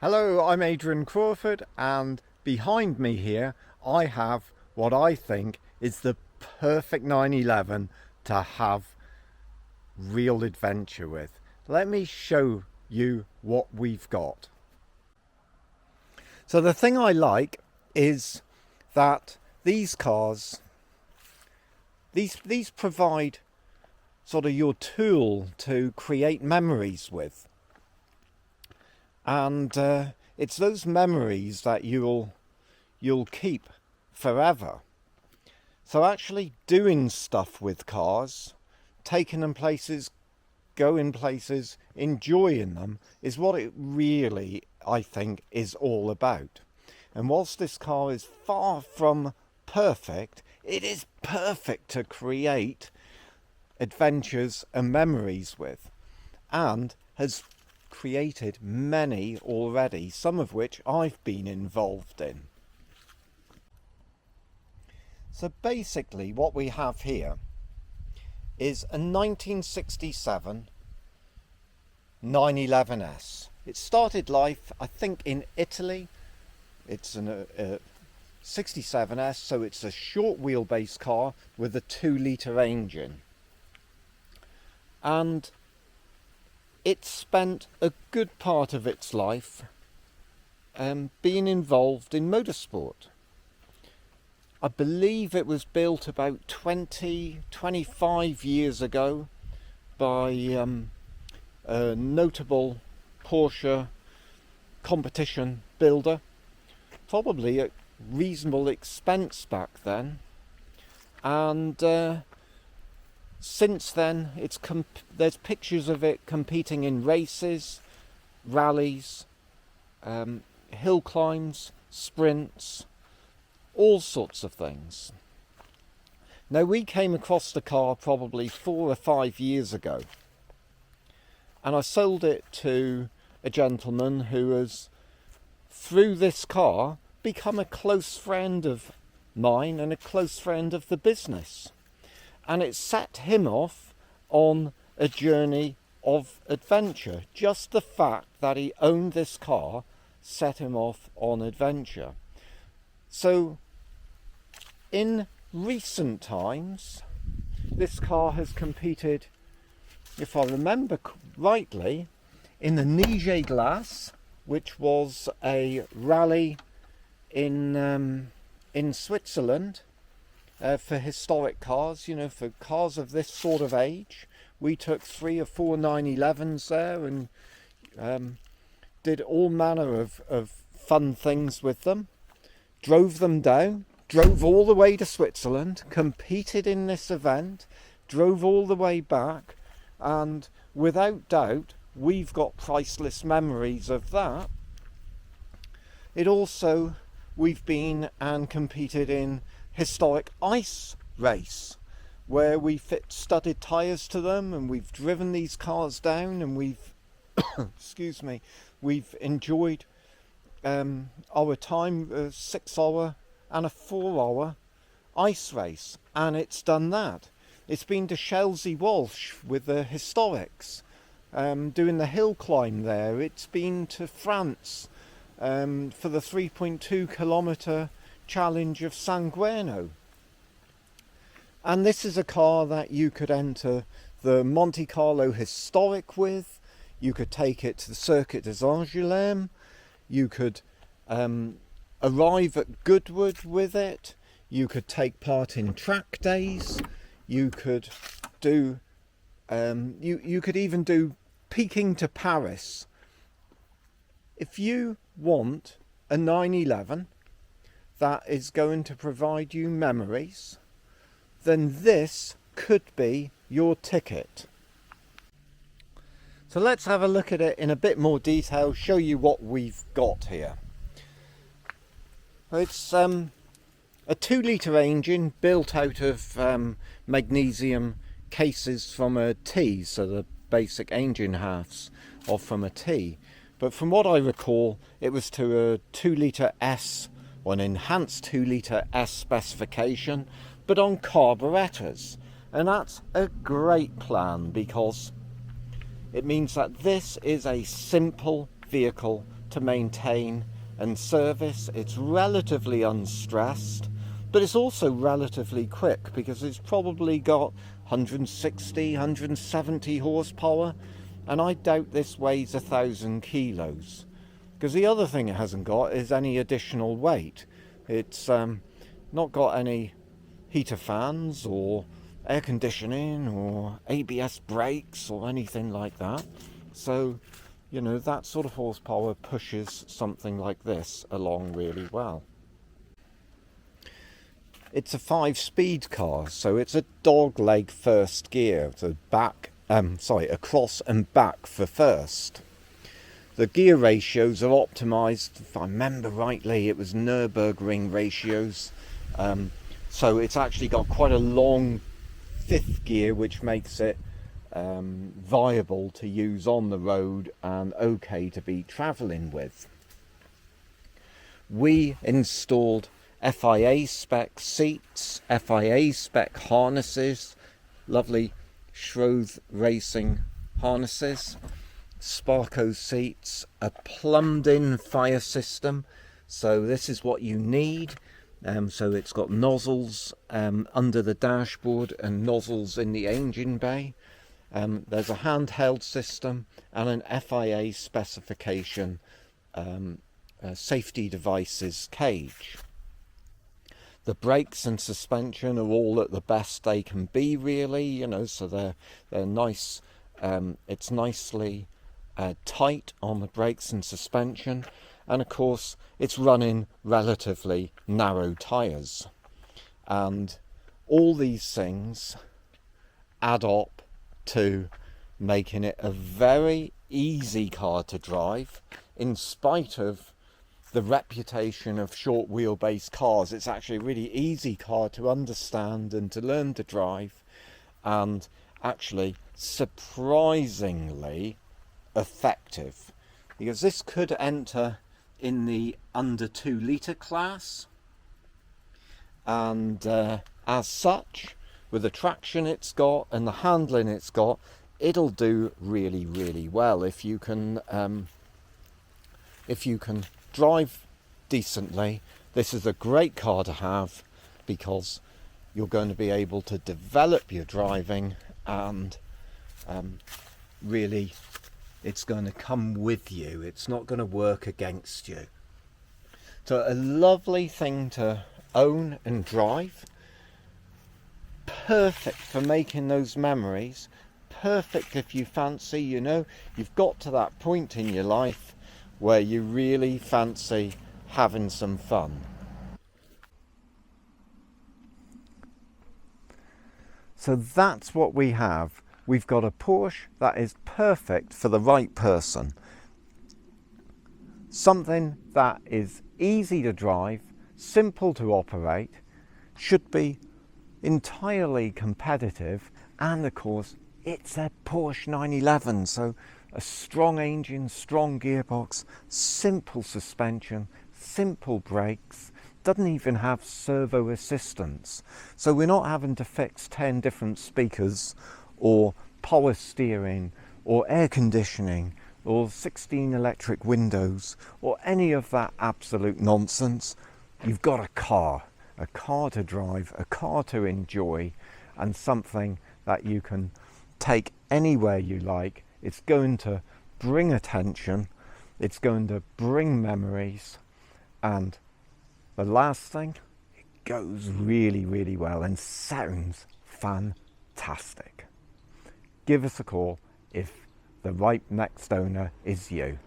Hello, I'm Adrian Crawford, and behind me here I have what I think is the perfect 911 to have real adventure with. Let me show you what we've got. So the thing I like is that these cars, these provide sort of your tool to create memories with. And it's those memories that you'll keep forever. So actually doing stuff with cars, taking them places, going places, enjoying them is what it really, I think, is all about. And whilst this car is far from perfect, it is perfect to create adventures and memories with, and has created many already, some of which I've been involved in. So basically what we have here is a 1967 911S. It started life, I think, in Italy. It's a 67S, so it's a short wheelbase car with a 2-litre engine. And it spent a good part of its life being involved in motorsport. I believe it was built about 25 years ago by a notable Porsche competition builder, probably at reasonable expense back then, and since then there's pictures of it competing in races, rallies, hill climbs, sprints, all sorts of things. Now, we came across the car probably 4 or 5 years ago, and I sold it to a gentleman who has, through this car, become a close friend of mine and a close friend of the business. And it set him off on a journey of adventure. Just the fact that he owned this car set him off on adventure. So in recent times, this car has competed, if I remember rightly, in the Niger Glass, which was a rally in Switzerland. For historic cars, for cars of this sort of age. We took 3 or 4 911s there and did all manner of fun things with them. Drove them down, drove all the way to Switzerland, competed in this event, drove all the way back, and without doubt, we've got priceless memories of that. It also, we've been and competed in historic ice race where we fit studded tyres to them, and we've driven these cars down, and we've excuse me, we've enjoyed our time, a 6-hour and a 4-hour ice race, and it's done that. It's been to Chelsea Walsh with the historics, doing the hill climb there. It's been to France for the 3.2 kilometre challenge of San Gueno. And this is a car that you could enter the Monte Carlo Historic with. You could take it to the Circuit des Angoulêmes. You could arrive at Goodwood with it. You could take part in track days. You could do you could even do Peking to Paris. If you want a 911 that is going to provide you memories, then this could be your ticket. So let's have a look at it in a bit more detail, show you what we've got here. It's a 2-litre engine built out of magnesium cases from a T, so the basic engine halves are from a T. But from what I recall, it was to a 2-litre S, or an enhanced 2-litre S specification, but on carburetors. And that's a great plan, because it means that this is a simple vehicle to maintain and service. It's relatively unstressed, but it's also relatively quick because it's probably got 160, 170 horsepower, and I doubt this weighs 1,000 kilos. Because the other thing it hasn't got is any additional weight. It's not got any heater fans or air conditioning or ABS brakes or anything like that. So, you know, that sort of horsepower pushes something like this along really well. It's a 5-speed car, so it's a dog leg first gear, so across and back for first. The gear ratios are optimised, if I remember rightly, it was Nürburgring ratios. So it's actually got quite a long 5th gear, which makes it viable to use on the road and okay to be travelling with. We installed FIA spec seats, FIA spec harnesses, lovely Schroth Racing harnesses, Sparco seats, a plumbed in fire system, so this is what you need. So it's got nozzles under the dashboard and nozzles in the engine bay. There's a handheld system and an FIA specification safety devices cage. The brakes and suspension are all at the best they can be, really, you know, so they're nice. It's nicely tight on the brakes and suspension, and of course it's running relatively narrow tyres, and all these things add up to making it a very easy car to drive. In spite of the reputation of short wheelbase cars, it's actually a really easy car to understand and to learn to drive, and actually surprisingly effective, because this could enter in the under 2 litre class, and as such, with the traction it's got and the handling it's got, it'll do really, really well if you can drive decently. This is a great car to have because you're going to be able to develop your driving, and really it's going to come with you. It's not going to work against you. So a lovely thing to own and drive. Perfect for making those memories. Perfect if you fancy, you know, you've got to that point in your life where you really fancy having some fun. So that's what we have. We've got a Porsche that is perfect for the right person. Something that is easy to drive, simple to operate, should be entirely competitive, and of course it's a Porsche 911, so a strong engine, strong gearbox, simple suspension, simple brakes, doesn't even have servo assistance, so we're not having to fix 10 different speakers or power steering or air conditioning or 16 electric windows or any of that absolute nonsense. You've got a car to drive, a car to enjoy, and something that you can take anywhere you like. It's going to bring attention, it's going to bring memories, and the last thing, it goes really, really well and sounds fantastic. Give us a call if the right next owner is you.